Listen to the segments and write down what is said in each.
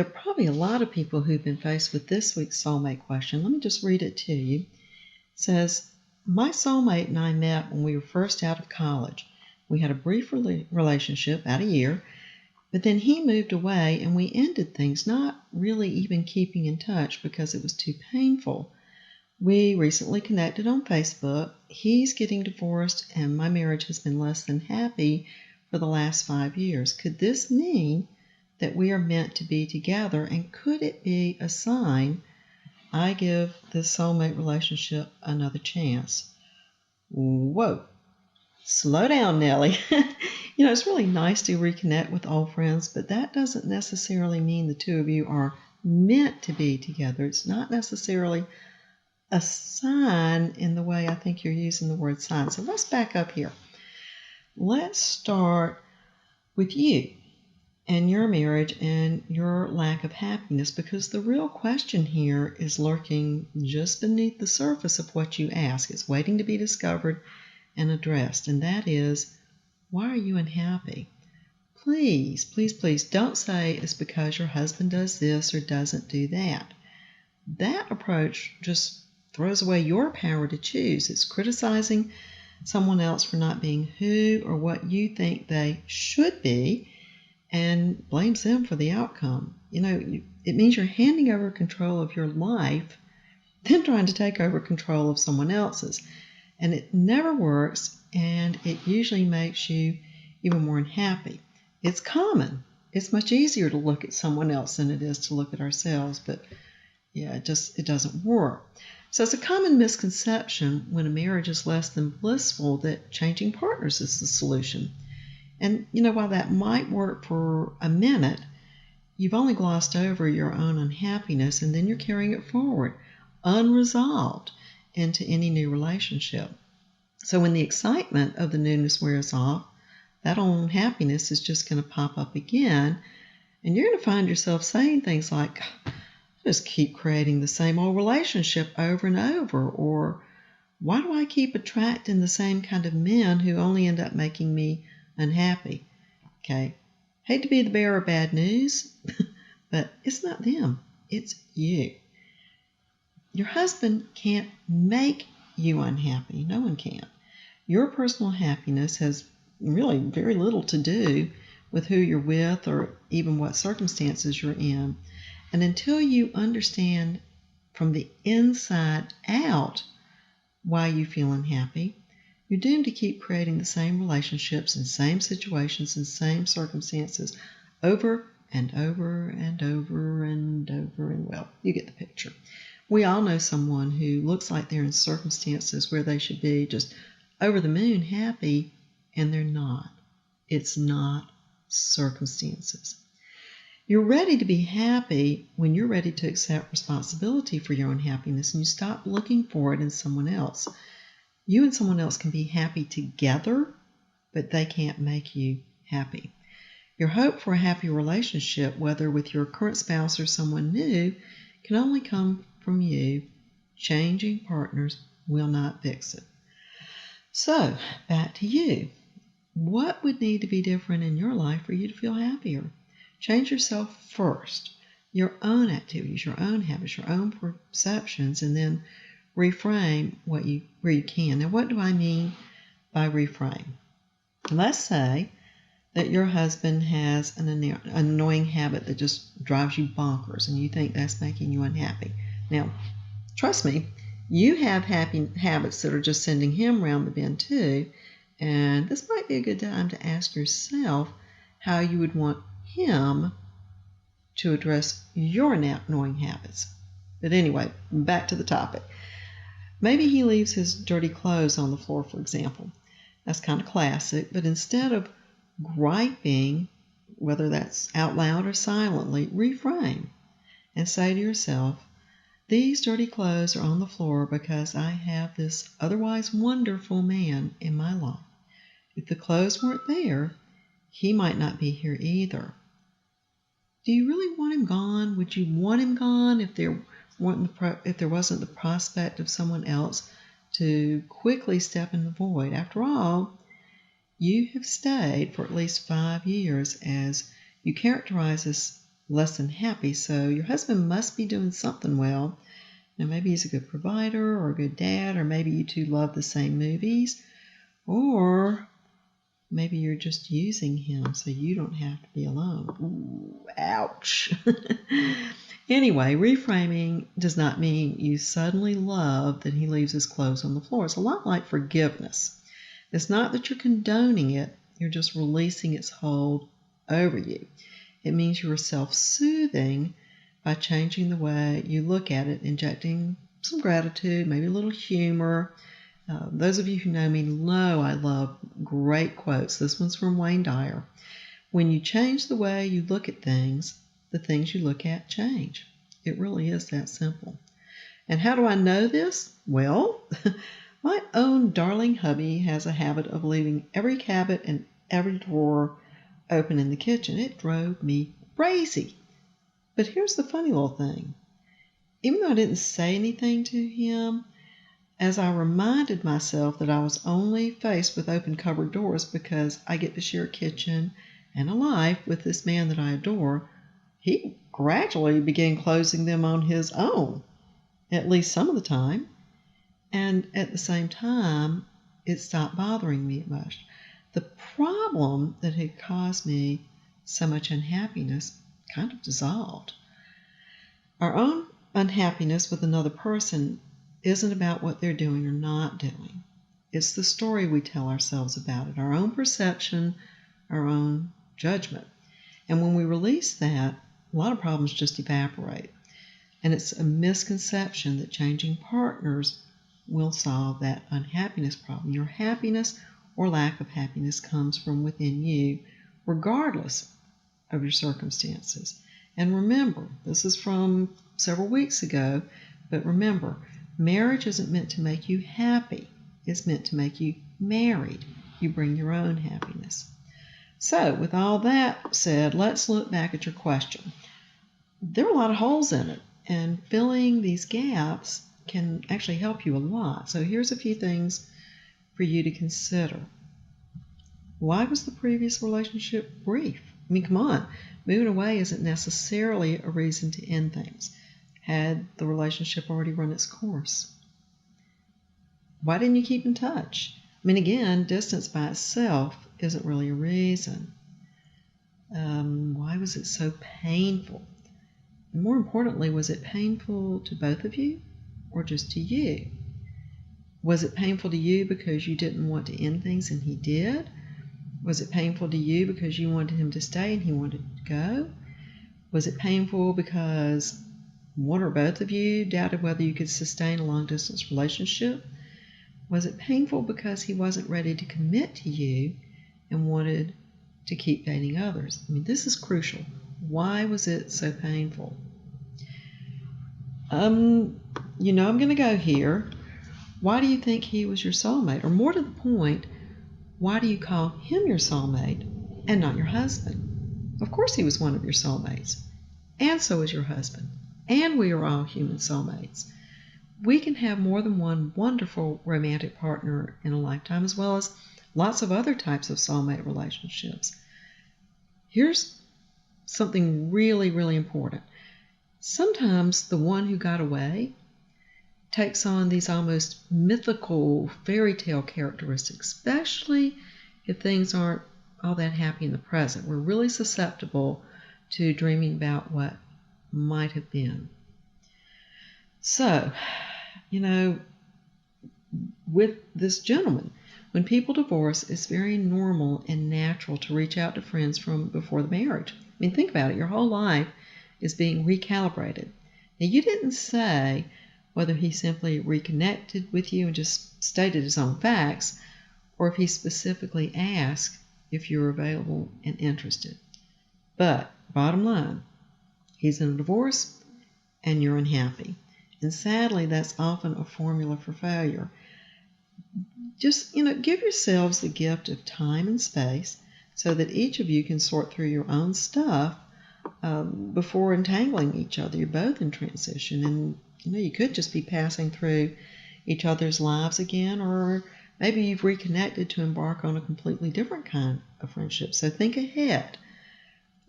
There are probably a lot of people who've been faced with this week's soulmate question. Let me just read it to you. It says, my soulmate and I met when we were first out of college. We had a brief relationship, about a year, but then he moved away and we ended things, not really even keeping in touch because it was too painful. We recently connected on Facebook. He's getting divorced and my marriage has been less than happy for the last 5 years. Could this mean that we are meant to be together, and could it be a sign I give this soulmate relationship another chance? Whoa, slow down, Nellie. It's really nice to reconnect with old friends, but that doesn't necessarily mean the two of you are meant to be together. It's not necessarily a sign in the way I think you're using the word sign. So let's back up here. Let's start with you and your marriage and your lack of happiness, because the real question here is lurking just beneath the surface of what you ask. It's waiting to be discovered and addressed, and that is, why are you unhappy? Please, please, please don't say it's because your husband does this or doesn't do that. That approach just throws away your power to choose. It's criticizing someone else for not being who or what you think they should be, and blames them for the outcome. It means you're handing over control of your life, then trying to take over control of someone else's. And it never works, and it usually makes you even more unhappy. It's common. It's much easier to look at someone else than it is to look at ourselves, but yeah, it doesn't work. So it's a common misconception when a marriage is less than blissful that changing partners is the solution. And, while that might work for a minute, you've only glossed over your own unhappiness, and then you're carrying it forward, unresolved, into any new relationship. So when the excitement of the newness wears off, that unhappiness is just going to pop up again, and you're going to find yourself saying things like, just keep creating the same old relationship over and over, or why do I keep attracting the same kind of men who only end up making me unhappy? Okay, hate to be the bearer of bad news, but it's not them, it's you. Your husband can't make you unhappy. No one can. Your personal happiness has really very little to do with who you're with or even what circumstances you're in. And until you understand from the inside out why you feel unhappy, you're doomed to keep creating the same relationships and same situations and same circumstances over and over and over and over, and well, you get the picture. We all know someone who looks like they're in circumstances where they should be just over the moon happy, and they're not. It's not circumstances. You're ready to be happy when you're ready to accept responsibility for your own happiness and you stop looking for it in someone else. You and someone else can be happy together, but they can't make you happy. Your hope for a happy relationship, whether with your current spouse or someone new, can only come from you. Changing partners will not fix it. So, back to you. What would need to be different in your life for you to feel happier? Change yourself first, your own activities, your own habits, your own perceptions, and then reframe where you can. Now, what do I mean by reframe? Let's say that your husband has an annoying habit that just drives you bonkers, and you think that's making you unhappy. Now, trust me, you have happy habits that are just sending him round the bend too, and this might be a good time to ask yourself how you would want him to address your annoying habits. But anyway, back to the topic. Maybe he leaves his dirty clothes on the floor, for example. That's kind of classic, but instead of griping, whether that's out loud or silently, reframe and say to yourself, these dirty clothes are on the floor because I have this otherwise wonderful man in my life. If the clothes weren't there, he might not be here either. Do you really want him gone? Would you want him gone if there wasn't the prospect of someone else to quickly step in the void? After all, you have stayed for at least 5 years, as you characterize less than happy. So your husband must be doing something well. Now, maybe he's a good provider or a good dad, or maybe you two love the same movies, or maybe you're just using him so you don't have to be alone. Ooh, ouch. Anyway, reframing does not mean you suddenly love that he leaves his clothes on the floor. It's a lot like forgiveness. It's not that you're condoning it, you're just releasing its hold over you. It means you are self-soothing by changing the way you look at it, injecting some gratitude, maybe a little humor. Those of you who know me know I love great quotes. This one's from Wayne Dyer. When you change the way you look at things, the things you look at change. It really is that simple. And how do I know this? Well, my own darling hubby has a habit of leaving every cabinet and every drawer open in the kitchen. It drove me crazy. But here's the funny little thing. Even though I didn't say anything to him, as I reminded myself that I was only faced with open cupboard doors because I get to share a kitchen and a life with this man that I adore, he gradually began closing them on his own, at least some of the time. And at the same time, it stopped bothering me much. The problem that had caused me so much unhappiness kind of dissolved. Our own unhappiness with another person isn't about what they're doing or not doing. It's the story we tell ourselves about it, our own perception, our own judgment. And when we release that, a lot of problems just evaporate. And it's a misconception that changing partners will solve that unhappiness problem. Your happiness or lack of happiness comes from within you, regardless of your circumstances. And remember, this is from several weeks ago, but remember, marriage isn't meant to make you happy. It's meant to make you married. You bring your own happiness. So, with all that said, let's look back at your question. There are a lot of holes in it, and filling these gaps can actually help you a lot. So here's a few things for you to consider. Why was the previous relationship brief? I mean, come on. Moving away isn't necessarily a reason to end things. Had the relationship already run its course? Why didn't you keep in touch? I mean, again, distance by itself isn't really a reason. Why was it so painful? And more importantly, was it painful to both of you or just to you? Was it painful to you because you didn't want to end things and he did? Was it painful to you because you wanted him to stay and he wanted to go? Was it painful because one or both of you doubted whether you could sustain a long-distance relationship? Was it painful because he wasn't ready to commit to you and wanted to keep dating others? I mean, this is crucial. Why was it so painful? I'm going to go here. Why do you think he was your soulmate? Or more to the point, why do you call him your soulmate and not your husband? Of course he was one of your soulmates, and so is your husband, and we are all human soulmates. We can have more than one wonderful romantic partner in a lifetime, as well as lots of other types of soulmate relationships. Here's something really, really important. Sometimes the one who got away takes on these almost mythical fairy tale characteristics, especially if things aren't all that happy in the present. We're really susceptible to dreaming about what might have been. So, with this gentleman, when people divorce, it's very normal and natural to reach out to friends from before the marriage. I mean, think about it. Your whole life is being recalibrated. Now, you didn't say whether he simply reconnected with you and just stated his own facts, or if he specifically asked if you're available and interested. But, bottom line, he's in a divorce and you're unhappy. And sadly, that's often a formula for failure. Just, give yourselves the gift of time and space so that each of you can sort through your own stuff before entangling each other. You're both in transition, and you could just be passing through each other's lives again, or maybe you've reconnected to embark on a completely different kind of friendship. So think ahead.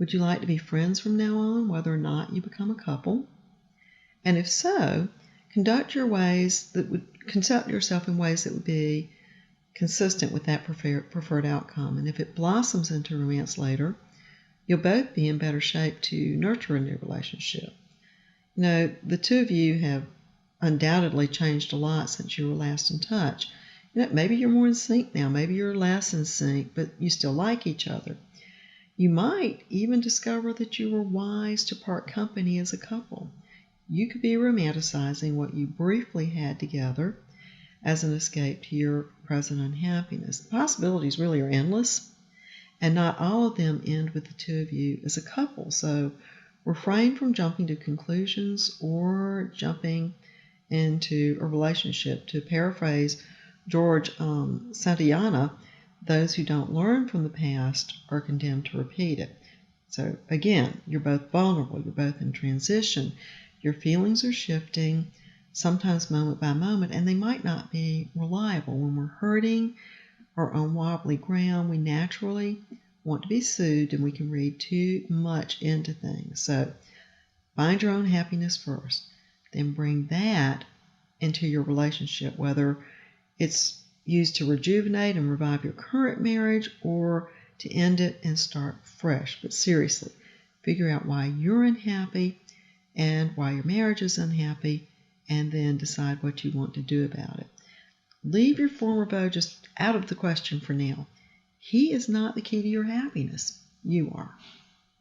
Would you like to be friends from now on, whether or not you become a couple? And if so, conduct yourself in ways that would be consistent with that preferred outcome. And if it blossoms into romance later, you'll both be in better shape to nurture a new relationship. You know, the two of you have undoubtedly changed a lot since you were last in touch. You know, maybe you're more in sync now, maybe you're less in sync, but you still like each other. You might even discover that you were wise to part company as a couple. You could be romanticizing what you briefly had together as an escape to your present unhappiness. The possibilities really are endless, and not all of them end with the two of you as a couple. So refrain from jumping to conclusions or jumping into a relationship. To paraphrase George Santayana, those who don't learn from the past are condemned to repeat it. So again, you're both vulnerable, you're both in transition, your feelings are shifting, sometimes moment by moment, and they might not be reliable. When we're hurting or on wobbly ground, we naturally want to be soothed, and we can read too much into things. So find your own happiness first, then bring that into your relationship, whether it's used to rejuvenate and revive your current marriage or to end it and start fresh. But seriously, figure out why you're unhappy and why your marriage is unhappy, and then decide what you want to do about it. Leave your former beau just out of the question for now. He is not the key to your happiness. You are.